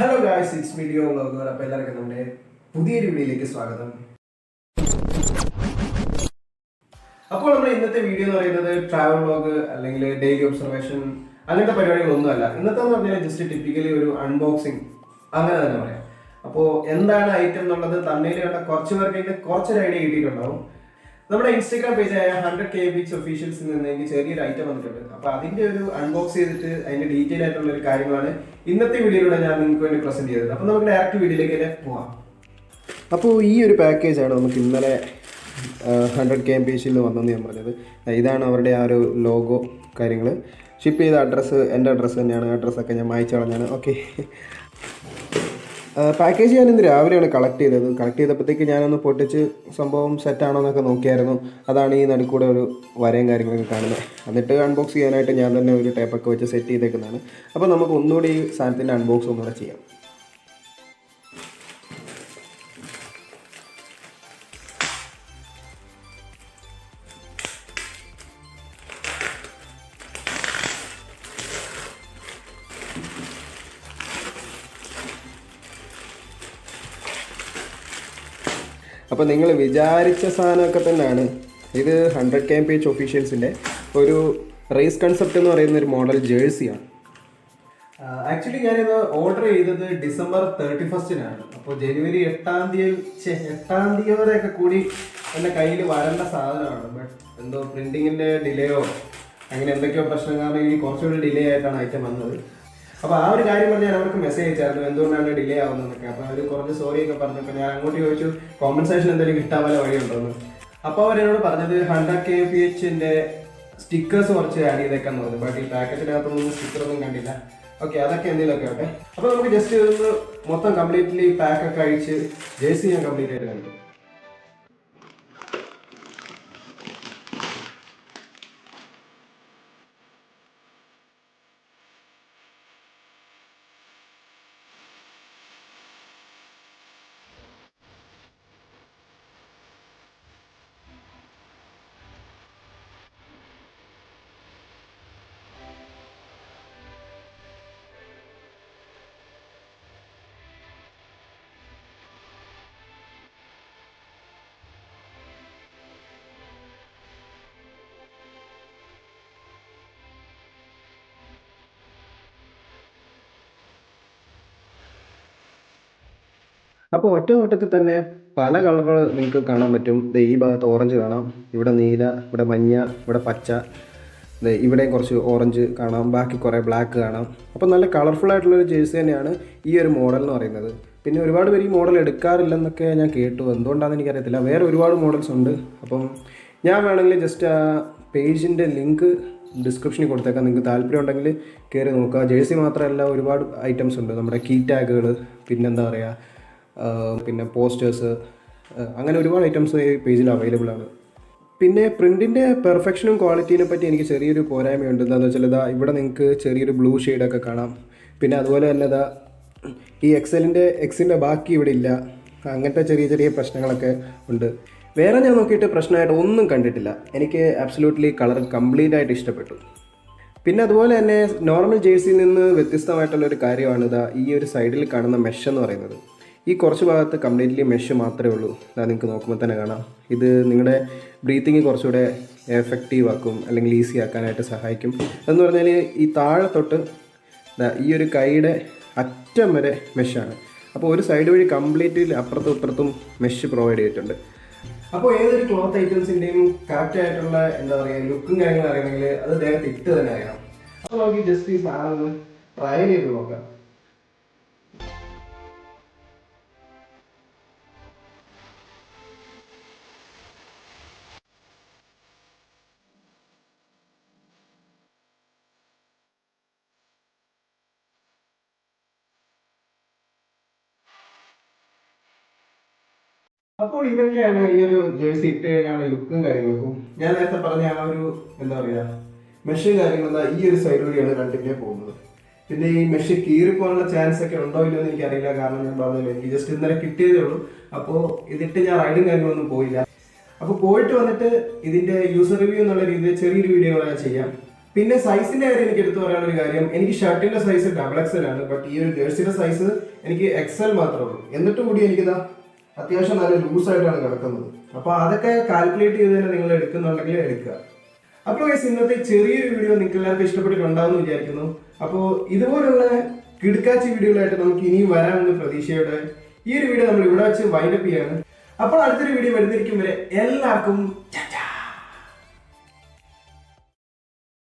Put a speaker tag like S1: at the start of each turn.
S1: Hello guys, it's video vlogger. അപ്പോൾ എല്ലാവർക്കും നമ്മുടെ പുതിയൊരു വീഡിയോയിലേക്ക് സ്വാഗതം. അപ്പോൾ നമ്മുടെ ഇന്നത്തെ വീഡിയോ എന്ന് പറയുന്നത് ട്രാവൽ വ്ളോഗ് അല്ലെങ്കിൽ ഡെയിലി ഒബ്സർവേഷൻ അങ്ങനത്തെ പരിപാടികളൊന്നുമല്ല. ഇന്നത്തെ എന്ന് പറഞ്ഞാൽ ജസ്റ്റ് ടിപ്പിക്കലി ഒരു അൺബോക്സിങ് അങ്ങനെ തന്നെ പറയാം. അപ്പോൾ എന്താണ് ഐറ്റം എന്നുള്ളത് തമിഴിൽ കണ്ട കുറച്ച് പേർക്ക് കുറച്ചൊരു ഐഡിയ കിട്ടിയിട്ടുണ്ടാവും. നമ്മുടെ ഇൻസ്റ്റാഗ്രാം പേജായ 100K ബീച്ച് ഒഫീഷ്യൽസിൽ നിന്ന് എനിക്ക് ചെറിയൊരു ഐറ്റം വന്നിട്ടുണ്ട്. അപ്പോൾ അതിൻ്റെ ഒരു അൺബോക്സ് ചെയ്തിട്ട് അതിൻ്റെ ഡീറ്റെയിൽ ആയിട്ടുള്ള ഒരു കാര്യങ്ങളാണ് ഇന്നത്തെ വീഡിയോയിലൂടെ ഞാൻ നിങ്ങൾക്ക് വേണ്ടി പ്രസന്റ് ചെയ്തത്. അപ്പോൾ നമുക്ക് ഡയറക്റ്റ് വീഡിയോയിലേക്ക് തന്നെ പോവാം. അപ്പോൾ ഈ ഒരു പാക്കേജാണ് നമുക്ക് ഇന്നലെ 100K ബീച്ചിൽ വന്നെന്ന് ഞാൻ പറഞ്ഞത്. ഇതാണ് അവരുടെ ആ ഒരു ലോഗോ കാര്യങ്ങൾ. ഷിപ്പ് ചെയ്ത അഡ്രസ്സ് എൻ്റെ അഡ്രസ്സ് തന്നെയാണ്. അഡ്രസ്സൊക്കെ ഞാൻ മായ്ച്ചു കളഞ്ഞാണ്. ഓക്കെ, പാക്കേജ് ഞാൻ ഇന്ന് രാവിലെയാണ് കളക്ട് ചെയ്തപ്പോഴത്തേക്ക് ഞാനൊന്ന് പൊട്ടിച്ച് സംഭവം സെറ്റാണോ എന്നൊക്കെ നോക്കിയായിരുന്നു. അതാണ് ഈ നടുക്കൂടെ ഒരു വരയും കാര്യങ്ങളൊക്കെ കാണുന്നത്. എന്നിട്ട് അൺബോക്സ് ചെയ്യാനായിട്ട് ഞാൻ തന്നെ ഒരു ടേപ്പൊക്കെ വെച്ച് സെറ്റ് ചെയ്തേക്കുന്നതാണ്. അപ്പോൾ നമുക്ക് ഒന്നുകൂടി ഈ സാധനത്തിൻ്റെ അൺബോക്സ് ഒന്നുകൂടെ ചെയ്യാം. അപ്പോൾ നിങ്ങൾ വിചാരിച്ച സാധനമൊക്കെ തന്നെയാണ്. ഇത് 100K ബീച്ച് ഒഫീഷ്യൽസിൻ്റെ ഒരു റേസ് കൺസെപ്റ്റ് എന്ന് പറയുന്ന ഒരു മോഡൽ ജേഴ്സിയാണ്. ആക്ച്വലി ഞാനിത് ഓർഡർ ചെയ്തത് ഡിസംബർ 31-നാണ്. അപ്പോൾ ജനുവരി 8-ാം തീയതിയോടെയൊക്കെ കൂടി എൻ്റെ കയ്യിൽ വരേണ്ട സാധനമാണ്. ബട്ട് എന്തോ പ്രിൻറ്റിങ്ങിൻ്റെ ഡിലേയോ അങ്ങനെ എന്തൊക്കെയോ പ്രശ്നം കാരണം എനിക്ക് കുറച്ചുകൂടി ഡിലേ ആയിട്ടാണ് ഐറ്റം വന്നത്. അപ്പോൾ ആ ഒരു കാര്യം പറഞ്ഞാൽ അവർക്ക് മെസ്സേജ് അയച്ചായിരുന്നു എന്തുകൊണ്ടാണ് ഡിലേ ആവുന്നതൊക്കെ. അപ്പോൾ അവർ കുറച്ച് സോറിയൊക്കെ പറഞ്ഞപ്പോൾ ഞാൻ അങ്ങോട്ട് ചോദിച്ചു കോമ്പൻസേഷൻ എന്തെങ്കിലും കിട്ടാൻ വല്ല വഴിയുണ്ടോന്ന്. അപ്പോൾ അവരെന്നോട് പറഞ്ഞത് 100K ബീച്ചിൻ്റെ സ്റ്റിക്കേഴ്സ് കുറച്ച് ആഡ് ചെയ്തേക്കാന്ന് പറഞ്ഞു. ബട്ട് ഈ പാക്കറ്റിനകത്തൊന്നും സ്റ്റിക്കറൊന്നും കണ്ടില്ല. ഓക്കെ, അതൊക്കെ എന്തെങ്കിലുമൊക്കെ ആട്ടെ. അപ്പോൾ നമുക്ക് ജസ്റ്റ് ഇതൊന്ന് മൊത്തം കംപ്ലീറ്റ്ലി പാക്കൊക്കെ അഴിച്ച് ജേഴ്സി ഞാൻ കംപ്ലീറ്റ് ആയിട്ട് കണ്ടു. അപ്പോൾ ഒറ്റ നോട്ടത്തിൽ തന്നെ പല കളറുകൾ നിങ്ങൾക്ക് കാണാൻ പറ്റും. ഈ ഭാഗത്ത് ഓറഞ്ച് കാണാം, ഇവിടെ നീല, ഇവിടെ മഞ്ഞ, ഇവിടെ പച്ച, ഇവിടെയും കുറച്ച് ഓറഞ്ച് കാണാം, ബാക്കി കുറേ ബ്ലാക്ക് കാണാം. അപ്പോൾ നല്ല കളർഫുൾ ആയിട്ടുള്ളൊരു ജേഴ്സി തന്നെയാണ് ഈ ഒരു മോഡൽ എന്ന് പറയുന്നത്. പിന്നെ ഒരുപാട് പേര് ഈ മോഡൽ എടുക്കാറില്ലെന്നൊക്കെ ഞാൻ കേട്ടു. എന്തുകൊണ്ടാണെന്ന് എനിക്കറിയത്തില്ല. വേറെ ഒരുപാട് മോഡൽസ് ഉണ്ട്. അപ്പം ഞാൻ വേണമെങ്കിൽ ജസ്റ്റ് ആ പേജിൻ്റെ ലിങ്ക് ഡിസ്ക്രിപ്ഷനിൽ കൊടുത്തേക്കാം. നിങ്ങൾക്ക് താല്പര്യം ഉണ്ടെങ്കിൽ കയറി നോക്കുക. ജേഴ്സി മാത്രമല്ല ഒരുപാട് ഐറ്റംസ് ഉണ്ട്. നമ്മുടെ കീ ടാഗുകൾ, പിന്നെന്താ പറയുക, പിന്നെ പോസ്റ്റേഴ്സ്, അങ്ങനെ ഒരുപാട് ഐറ്റംസ് ഈ പേജിൽ അവൈലബിൾ ആണ്. പിന്നെ പ്രിൻറ്റിൻ്റെ പെർഫെക്ഷനും ക്വാളിറ്റീനെ പറ്റി എനിക്ക് ചെറിയൊരു പോരായ്മയുണ്ട്. എന്താണെന്ന് വെച്ചാൽ ഇവിടെ നിങ്ങൾക്ക് ചെറിയൊരു ബ്ലൂ ഷെയ്ഡൊക്കെ കാണാം. പിന്നെ അതുപോലെ തന്നെ ഈ എക്സിൻ്റെ ബാക്കി ഇവിടെ ഇല്ല. അങ്ങനത്തെ ചെറിയ ചെറിയ പ്രശ്നങ്ങളൊക്കെ ഉണ്ട്. വേറെ ഞാൻ നോക്കിയിട്ട് പ്രശ്നമായിട്ട് ഒന്നും കണ്ടിട്ടില്ല. എനിക്ക് ആബ്സല്യൂട്ട്ലി കളർ കംപ്ലീറ്റ് ആയിട്ട് ഇഷ്ടപ്പെട്ടു. പിന്നെ അതുപോലെ തന്നെ നോർമൽ ജേഴ്സിയിൽ നിന്ന് വ്യത്യസ്തമായിട്ടുള്ളൊരു കാര്യമാണ് ഈ ഒരു സൈഡിൽ കാണുന്ന മെഷ് എന്ന് പറയുന്നത്. ഈ കുറച്ച് ഭാഗത്ത് കംപ്ലീറ്റ്ലി മെഷ് മാത്രമേ ഉള്ളൂ. അതാ നിങ്ങൾക്ക് നോക്കുമ്പോൾ തന്നെ കാണാം. ഇത് നിങ്ങളുടെ ബ്രീത്തിങ് കുറച്ചുകൂടെ എഫക്റ്റീവ് ആക്കും, അല്ലെങ്കിൽ ഈസി ആക്കാനായിട്ട് സഹായിക്കും. എന്ന് പറഞ്ഞാൽ ഈ താഴെ തൊട്ട് ഈ ഒരു കൈയുടെ അറ്റം വരെ മെഷാണ്. അപ്പോൾ ഒരു സൈഡ് വഴി കംപ്ലീറ്റ് അപ്പുറത്തും ഇപ്പുറത്തും മെഷ് പ്രൊവൈഡ് ചെയ്തിട്ടുണ്ട്. അപ്പോൾ ഏതൊരു ക്ലോത്ത് ഐറ്റംസിൻ്റെയും കറക്റ്റായിട്ടുള്ള എന്താ പറയുക ലുക്കും കാര്യങ്ങളും അറിയണമെങ്കിൽ അത് ദേഹത്ത് ഇട്ട് തന്നെ അറിയണം. അപ്പോൾ നമുക്ക് ജസ്റ്റ് ഈ സാധനം ട്രയൽ ചെയ്ത് നോക്കാം. അപ്പോൾ ഇതൊക്കെയാണ് ഈ ഒരു ജേഴ്സി ഇട്ട് കഴിഞ്ഞാൽ ലുക്കും കാര്യങ്ങൾക്കും. ഞാൻ നേരത്തെ പറഞ്ഞ ആ ഒരു എന്താ പറയുക മെഷ് കാര്യങ്ങൾ ഈ ഒരു സൈഡ് വഴിയാണ് കണ്ടിന്യൂ പോകുന്നത്. പിന്നെ ഈ മെഷ് കീറിപ്പോകാനുള്ള ചാൻസ് ഒക്കെ ഉണ്ടോ ഇല്ലോ എന്ന് എനിക്കറിയില്ല. കാരണം ഞാൻ പറഞ്ഞില്ല, എനിക്ക് ജസ്റ്റ് ഇന്നലെ കിട്ടിയതേ ഉള്ളൂ. അപ്പോൾ ഇതിട്ട് ഞാൻ റൈഡും കാര്യങ്ങളൊന്നും പോയില്ല. അപ്പോൾ പോയിട്ട് വന്നിട്ട് ഇതിൻ്റെ യൂസർ റിവ്യൂ എന്നുള്ള രീതിയിൽ ചെറിയൊരു വീഡിയോ ഞാൻ ചെയ്യാം. പിന്നെ സൈസിന്റെ കാര്യം എനിക്ക് എടുത്തു പറയാനുള്ള ഒരു കാര്യം, എനിക്ക് ഷർട്ടിന്റെ സൈസ് XXL ആണ്. ബട്ട് ഈ ഒരു ജേഴ്സിയുടെ സൈസ് എനിക്ക് XL മാത്രമേ ഉള്ളൂ. എന്നിട്ട് കൂടി എനിക്കിതാ അത്യാവശ്യം നല്ല ലൂസായിട്ടാണ് കിടക്കുന്നത്. അപ്പോൾ അതൊക്കെ കാൽക്കുലേറ്റ് ചെയ്ത് തന്നെ നിങ്ങൾ എടുക്കുന്നുണ്ടെങ്കിൽ എടുക്കുക. അപ്പോൾ ഗൈസ്, ഇന്നത്തെ ചെറിയൊരു വീഡിയോ നിങ്ങൾക്ക് എല്ലാവർക്കും ഇഷ്ടപ്പെട്ടിട്ടുണ്ടാവുമെന്ന് വിചാരിക്കുന്നു. അപ്പോൾ ഇതുപോലുള്ള കിടുക്കാച്ചി വീഡിയോകളായിട്ട് നമുക്ക് ഇനിയും വരാമെന്ന് പ്രതീക്ഷയോടെ ഈ ഒരു വീഡിയോ നമ്മൾ ഇവിടെ വെച്ച് വൈൻഡപ്പ് ചെയ്യാണ്. അപ്പോൾ അടുത്തൊരു വീഡിയോ വരുന്നിരിക്കും വരെ എല്ലാവർക്കും